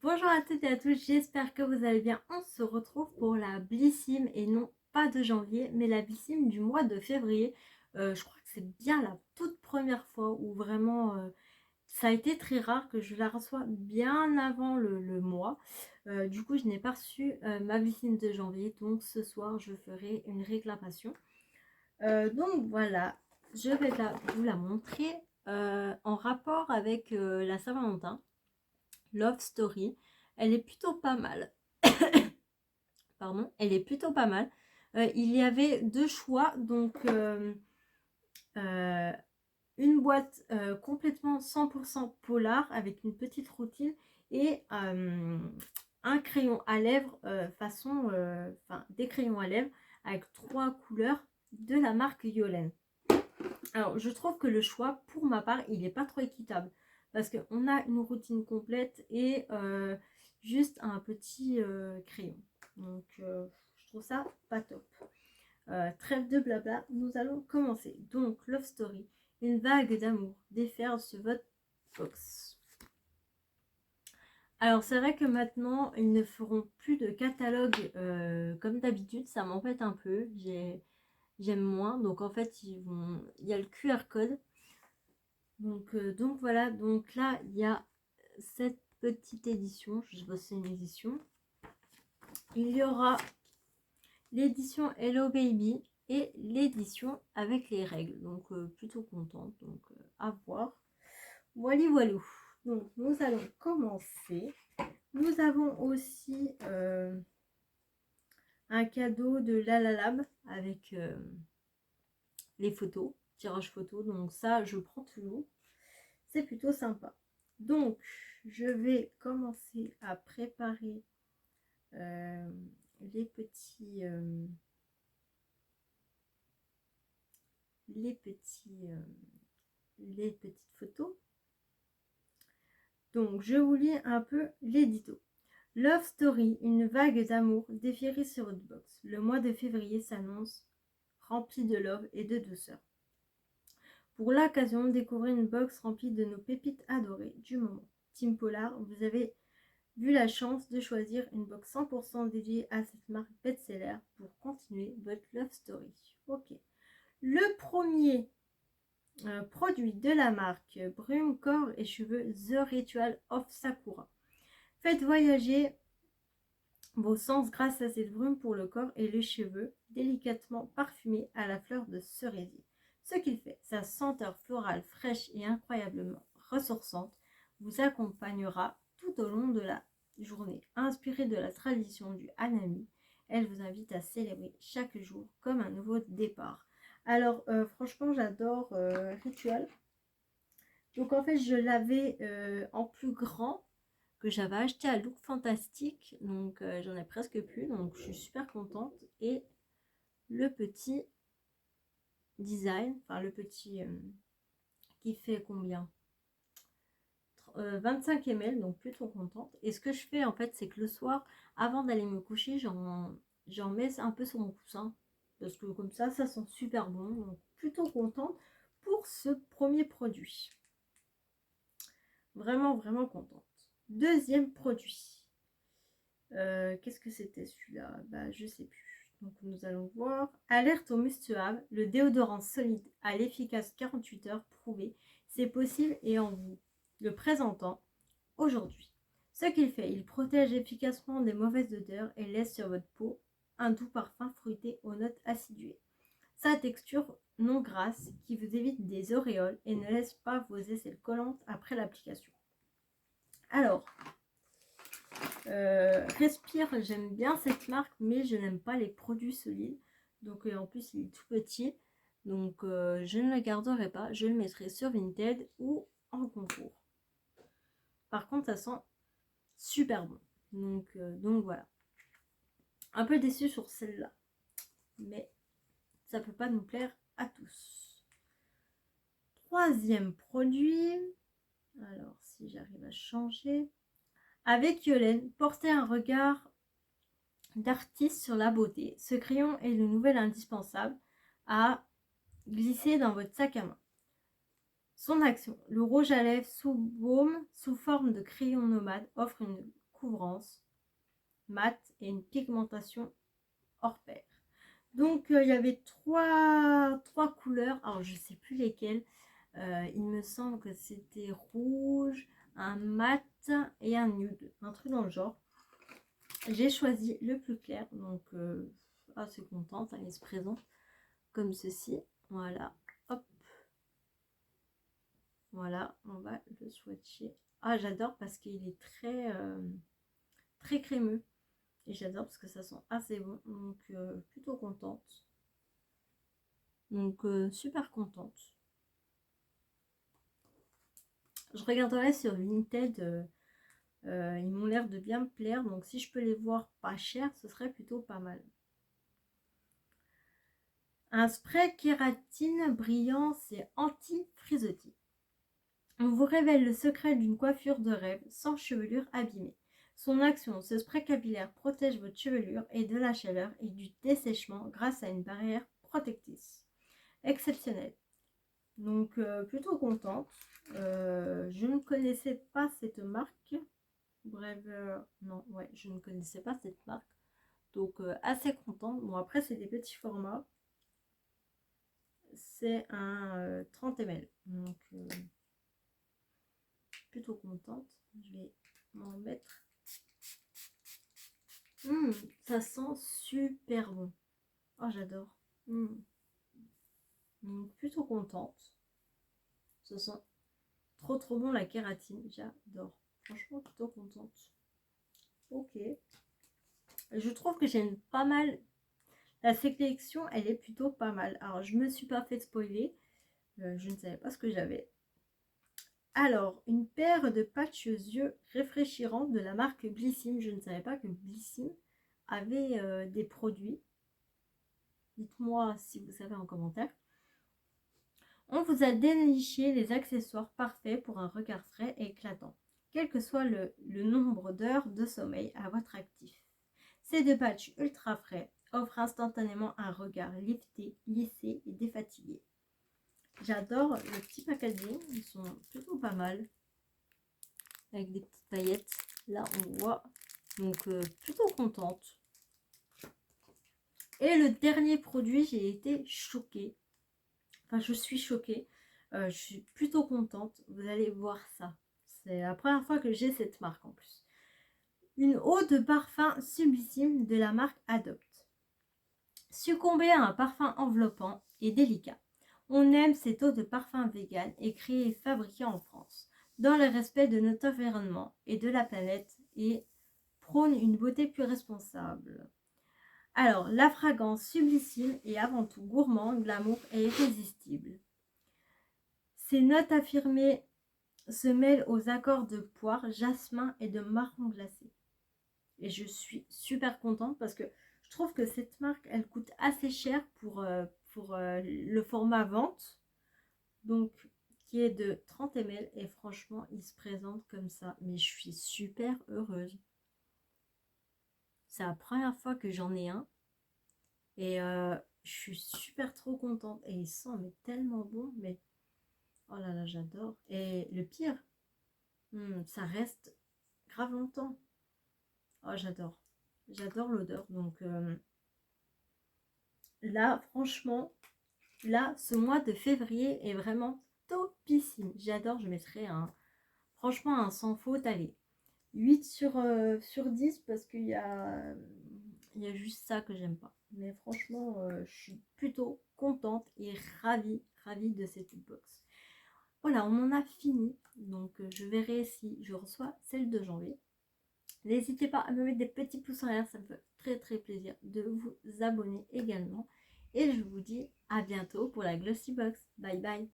Bonjour à toutes et à tous, j'espère que vous allez bien. On se retrouve pour la Blissim et non pas de janvier, mais la Blissim du mois de février. Je crois que c'est bien la toute première fois où vraiment ça a été très rare que je la reçois bien avant le mois. Du coup, je n'ai pas reçu ma Blissim de janvier, donc ce soir je ferai une réclamation. Donc voilà, je vais vous la montrer en rapport avec la Saint-Valentin. Love Story. Elle est plutôt pas mal. Pardon, elle est plutôt pas mal. Il y avait deux choix, donc euh, une boîte complètement 100% polar avec une petite routine et un crayon à lèvres enfin des crayons à lèvres avec trois couleurs de la marque Yolen. Alors, je trouve que le choix, pour ma part, il n'est pas trop équitable. Parce qu'on a une routine complète et juste un petit crayon. Donc, je trouve ça pas top. Trêve de blabla, nous allons commencer. Donc, Love Story, une vague d'amour déferle sur votre box. Alors, c'est vrai que maintenant, ils ne feront plus de catalogue comme d'habitude. Ça m'embête un peu. J'aime moins. Donc, en fait, il y a le QR code. Donc voilà, donc là il y a cette petite édition, je sais pas si c'est une édition. Il y aura l'édition Hello Baby et l'édition avec les règles. Donc plutôt contente, donc à voir. Voilà, voilà. Donc nous allons commencer. Nous avons aussi un cadeau de Lalalab avec les photos, tirage photo. Donc ça, je prends toujours. C'est plutôt sympa. Donc, je vais commencer à préparer euh, les petits les petits les petites photos. Donc, je vous lis un peu l'édito. Love Story, une vague d'amour déférée sur votre box. Le mois de février s'annonce rempli de love et de douceur. Pour l'occasion, découvrez une box remplie de nos pépites adorées du moment. Team Polar, vous avez vu la chance de choisir une box 100% dédiée à cette marque best-seller pour continuer votre love story. Ok. Le premier produit de la marque Brume, Corps et Cheveux The Ritual of Sakura. Faites voyager vos sens grâce à cette brume pour le corps et les cheveux, délicatement parfumés à la fleur de cerisier. Ce qu'il fait, sa senteur florale fraîche et incroyablement ressourçante vous accompagnera tout au long de la journée. Inspirée de la tradition du Hanami, elle vous invite à célébrer chaque jour comme un nouveau départ. Alors, franchement, j'adore Ritual. Donc, en fait, je l'avais en plus grand que j'avais acheté à Look Fantastique. Donc, j'en ai presque plus. Donc, je suis super contente. Et le petit design, enfin, le petit qui fait combien 25 ml, donc plutôt contente. Et ce que je fais en fait, c'est que le soir, avant d'aller me coucher, j'en mets un peu sur mon coussin. Parce que comme ça sent super bon. Donc plutôt contente pour ce premier produit. Vraiment, vraiment contente. Deuxième produit. Qu'est-ce que c'était celui-là? Bah, je sais plus. Donc nous allons voir. Alerte au mustuable, le déodorant solide à l'efficace 48 heures prouvé. C'est possible et en vous le présentant aujourd'hui. Ce qu'il fait, il protège efficacement des mauvaises odeurs et laisse sur votre peau un doux parfum fruité aux notes acidulées. Sa texture non grasse qui vous évite des auréoles et ne laisse pas vos aisselles collantes après l'application. Alors, Respire, j'aime bien cette marque, mais je n'aime pas les produits solides. Donc en plus, il est tout petit. Donc je ne le garderai pas. Je le mettrai sur Vinted ou en concours. Par contre, ça sent super bon. Donc voilà. Un peu déçu sur celle-là. Mais ça peut pas nous plaire à tous. Troisième produit. Alors, si j'arrive à changer. Avec Yolène, portez un regard d'artiste sur la beauté. Ce crayon est le nouvel indispensable à glisser dans votre sac à main. Son action. Le rouge à lèvres sous baume, sous forme de crayon nomade, offre une recouvrance mat et une pigmentation hors pair. Donc il y avait trois couleurs, alors je sais plus lesquelles. Il me semble que c'était rouge, un mat et un nude, un truc dans le genre. J'ai choisi le plus clair, donc assez contente, hein, il se présente comme ceci. Voilà, hop. Voilà, on va le swatcher. Ah, j'adore parce qu'il est très crémeux. Et j'adore parce que ça sent assez bon. Donc, plutôt contente. Donc, super contente. Je regarderai sur Vinted. Ils m'ont l'air de bien me plaire. Donc, si je peux les voir pas cher, ce serait plutôt pas mal. Un spray kératine brillant, c'est anti-frisottis. On vous révèle le secret d'une coiffure de rêve sans chevelure abîmée. Son action, ce spray capillaire protège votre chevelure et de la chaleur et du dessèchement grâce à une barrière protectrice. Exceptionnelle. Donc plutôt contente. Je ne connaissais pas cette marque. Bref, non, ouais, je ne connaissais pas cette marque. Donc assez contente. Bon, après, c'est des petits formats. C'est un 30 ml. Donc plutôt contente. Je vais m'en mettre. Ça sent super bon. Oh, j'adore. Donc plutôt contente. Ça sent trop bon la kératine. J'adore. Franchement, plutôt contente. Ok. Je trouve que j'aime pas mal. La sélection, elle est plutôt pas mal. Alors, je me suis pas fait spoiler. Je ne savais pas ce que j'avais. Alors, une paire de patchs aux yeux rafraîchirants de la marque Blissim. Je ne savais pas que Blissim avait des produits. Dites-moi si vous savez en commentaire. On vous a déniché les accessoires parfaits pour un regard frais et éclatant, quel que soit le nombre d'heures de sommeil à votre actif. Ces deux patchs ultra frais offrent instantanément un regard lifté, lissé et défatigué. J'adore le petit packaging, ils sont plutôt pas mal. Avec des petites paillettes, là on voit. Donc plutôt contente. Et le dernier produit, j'ai été choquée. Enfin, je suis choquée. Je suis plutôt contente. Vous allez voir ça. C'est la première fois que j'ai cette marque en plus. Une eau de parfum sublissime de la marque Adopt. Succomber à un parfum enveloppant et délicat. On aime cette eau de parfum vegan et créée et fabriquée en France, dans le respect de notre environnement et de la planète, et prône une beauté plus responsable. Alors, la fragrance sublissime est avant tout gourmande, glamour et irrésistible. Ces notes affirmées se mêlent aux accords de poire, jasmin et de marron glacé. Et je suis super contente parce que je trouve que cette marque, elle coûte assez cher pour le format vente. Donc, qui est de 30 ml. Et franchement, il se présente comme ça. Mais je suis super heureuse. C'est la première fois que j'en ai un. Et je suis super trop contente. Et il sent mais tellement bon. Mais oh là là, j'adore. Et le pire, ça reste grave longtemps. Oh, j'adore. J'adore l'odeur. Donc là, franchement, là, ce mois de février est vraiment topissime. J'adore. Je mettrai franchement un sans faute. Allez, 8 sur 10 parce qu'il y a juste ça que j'aime pas. Mais franchement, je suis plutôt contente et ravie de cette box. Voilà, on en a fini. Donc, je verrai si je reçois celle de janvier. N'hésitez pas à me mettre des petits pouces en l'air, ça me fait très plaisir de vous abonner également. Et je vous dis à bientôt pour la Glossy Box. Bye bye.